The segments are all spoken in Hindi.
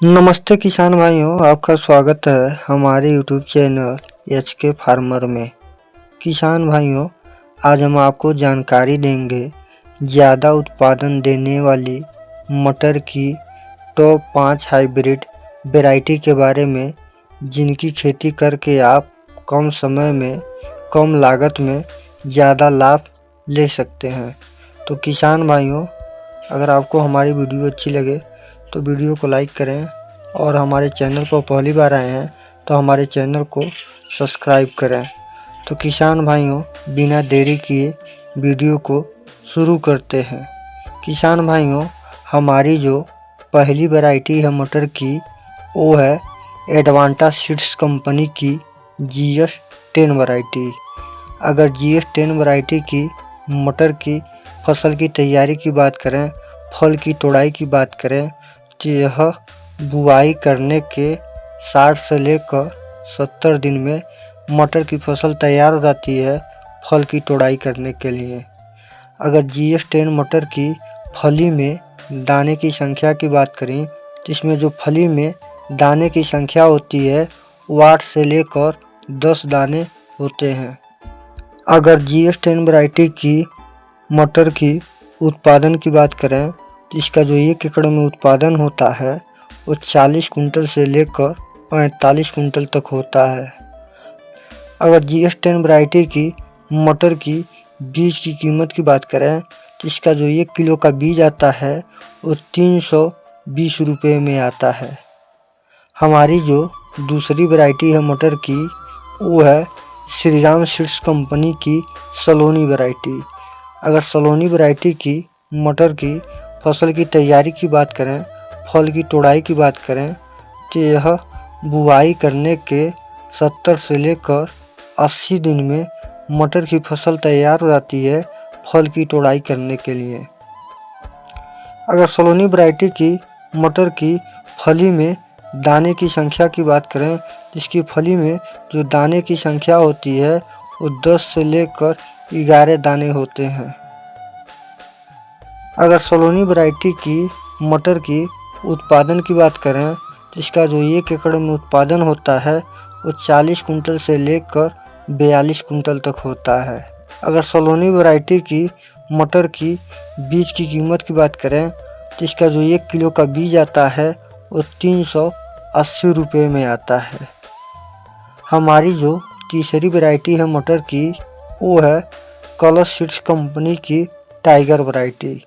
नमस्ते किसान भाइयों, आपका स्वागत है हमारे यूट्यूब चैनल एचके फार्मर में। किसान भाइयों, आज हम आपको जानकारी देंगे ज़्यादा उत्पादन देने वाली मटर की टॉप 5 हाइब्रिड वैरायटी के बारे में, जिनकी खेती करके आप कम समय में कम लागत में ज़्यादा लाभ ले सकते हैं। तो किसान भाइयों, अगर आपको हमारी वीडियो अच्छी लगे तो वीडियो को लाइक करें और हमारे चैनल को पहली बार आए हैं तो हमारे चैनल को सब्सक्राइब करें। तो किसान भाइयों, बिना देरी किए वीडियो को शुरू करते हैं। किसान भाइयों, हमारी जो पहली वैरायटी है मटर की, वो है एडवांटा सीड्स कंपनी की GS10 वैरायटी। अगर GS10 वैरायटी की मटर की फसल की तैयारी की बात करें, फल की तोड़ाई की बात करें, तो यह बुआई करने के 60 से लेकर 70 दिन में मटर की फसल तैयार हो जाती है फल की तोड़ाई करने के लिए। अगर GS10 मटर की फली में दाने की संख्या की बात करें, जिसमें जो फली में दाने की संख्या होती है वो 8 से लेकर 10 दाने होते हैं। अगर GS10 वैरायटी की मटर की उत्पादन की बात करें, जिसका जो 1 एकड़ में उत्पादन होता है वो 40 कुंटल से लेकर 45 कुंटल तक होता है। अगर GS10 वैरायटी की मटर की बीज की कीमत की बात करें, जिसका जो 1 किलो का बीज आता है वो 320 रुपये में आता है। हमारी जो दूसरी वैरायटी है मटर की, वो है श्रीराम सीड्स कंपनी की सलोनी वैरायटी। अगर सलोनी वैरायटी की मटर की फसल की तैयारी की बात करें, फल की तोड़ाई की बात करें, तो यह बुआई करने के 70 से लेकर 80 दिन में मटर की फसल तैयार हो जाती है फल की तोड़ाई करने के लिए। अगर सलोनी वैरायटी की मटर की फली में दाने की संख्या की बात करें, जिसकी फली में जो दाने की संख्या होती है वो 10 से लेकर 11 दाने होते हैं। अगर सलोनी वैरायटी की मटर की उत्पादन की बात करें, जिसका जो 1 एकड़ में उत्पादन होता है वो 40 कुंटल से लेकर 42 कुंटल तक होता है। अगर सलोनी वैरायटी की मटर की बीज की कीमत की बात करें, जिसका जो 1 किलो का बीज आता है वो 380 रुपये में आता है। हमारी जो तीसरी वैरायटी है मटर की, वो है कलश सीड्स कंपनी की टाइगर वैरायटी।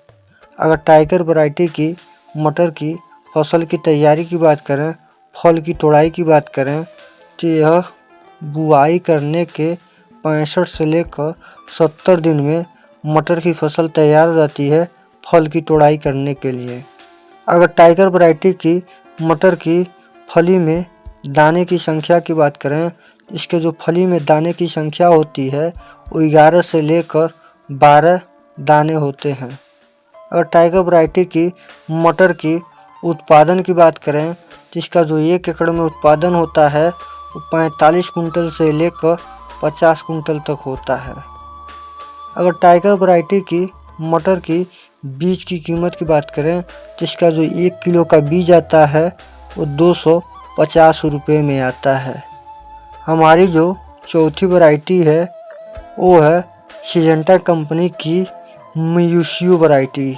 अगर टाइगर वैरायटी की मटर की फसल की तैयारी की बात करें, फल की तोड़ाई की बात करें, तो यह बुआई करने के 65 से लेकर 70 दिन में मटर की फसल तैयार हो जाती है फल की तोड़ाई करने के लिए। अगर टाइगर वैरायटी की मटर की फली में दाने की संख्या की बात करें, इसके जो फली में दाने की संख्या होती है वो 11 से लेकर 12 दाने होते हैं। अगर टाइगर वैरायटी की मटर की उत्पादन की बात करें, जिसका जो 1 एकड़ में उत्पादन होता है वो 45 कुंटल से लेकर 50 कुंटल तक होता है। अगर टाइगर वैरायटी की मटर की बीज की कीमत की बात करें, जिसका जो 1 किलो का बीज आता है वो 250 रुपये में आता है। हमारी जो चौथी वैरायटी है वो है सिजेंटा कंपनी की म्यूसियो वैरायटी।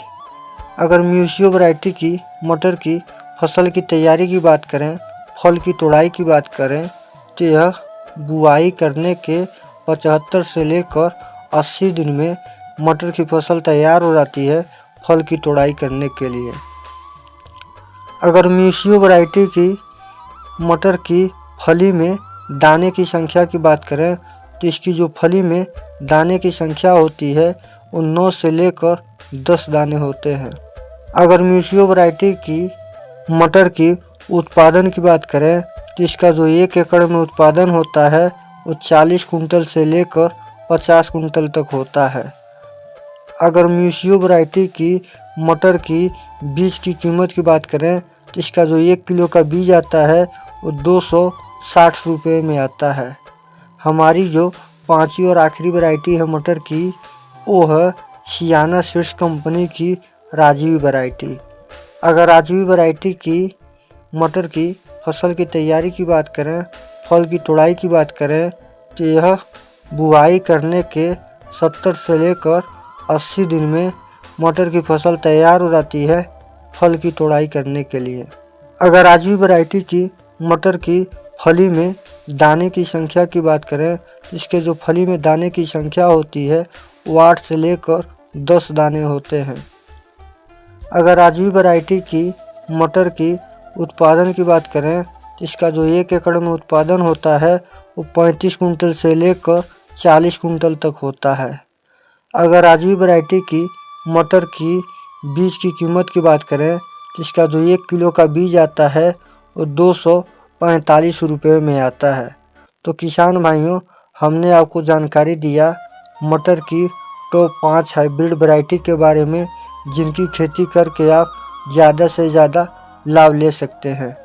अगर म्यूसियो वैरायटी की मटर की फसल की तैयारी की बात करें, फल की तोड़ाई की बात करें, तो यह बुआई करने के 75 से लेकर 80 दिन में मटर की फसल तैयार हो जाती है फल की तोड़ाई करने के लिए। अगर म्यूसियो वैरायटी की मटर की फली में दाने की संख्या की बात करें, तो इसकी जो फली में दाने की संख्या होती है वो 9 से लेकर 10 दाने होते हैं। अगर म्यूसियो वैरायटी की मटर की उत्पादन की बात करें, तो इसका जो 1 एकड़ में उत्पादन होता है वो 40 कुंटल से लेकर 50 कुंटल तक होता है। अगर म्यूसियो वैरायटी की मटर की बीज की कीमत की बात करें, तो इसका जो 1 किलो का बीज आता है वो 260 रुपये में आता है। हमारी जो पांचवी और आखिरी वैरायटी है मटर की, वो है सियाना सीड्स कंपनी की राजीव वैरायटी। अगर राजीव वैरायटी की मटर की फसल की तैयारी की बात करें, फल की तुड़ाई की बात करें तो यह बुआई करने के 70 से लेकर 80 दिन में मटर की फसल तैयार हो जाती है फल की तुड़ाई करने के लिए। अगर आजवी वैरायटी की मटर की फली में दाने की संख्या की बात करें, इसके जो फली में दाने की संख्या होती है वो 8 से लेकर 10 दाने होते हैं। अगर आजवी वैरायटी की मटर की उत्पादन की बात करें, इसका जो 1 एकड़ में उत्पादन होता है वो 35 कुंटल से लेकर 40 कुंटल तक होता है। अगर आजवी वैरायटी की मटर की बीज की कीमत की बात करें, इसका जो 1 किलो का बीज आता है वो 245 रुपये में आता है। तो किसान भाइयों, हमने आपको जानकारी दिया मटर की टॉप 5 हाइब्रिड वैरायटी के बारे में, जिनकी खेती करके आप ज़्यादा से ज़्यादा लाभ ले सकते हैं।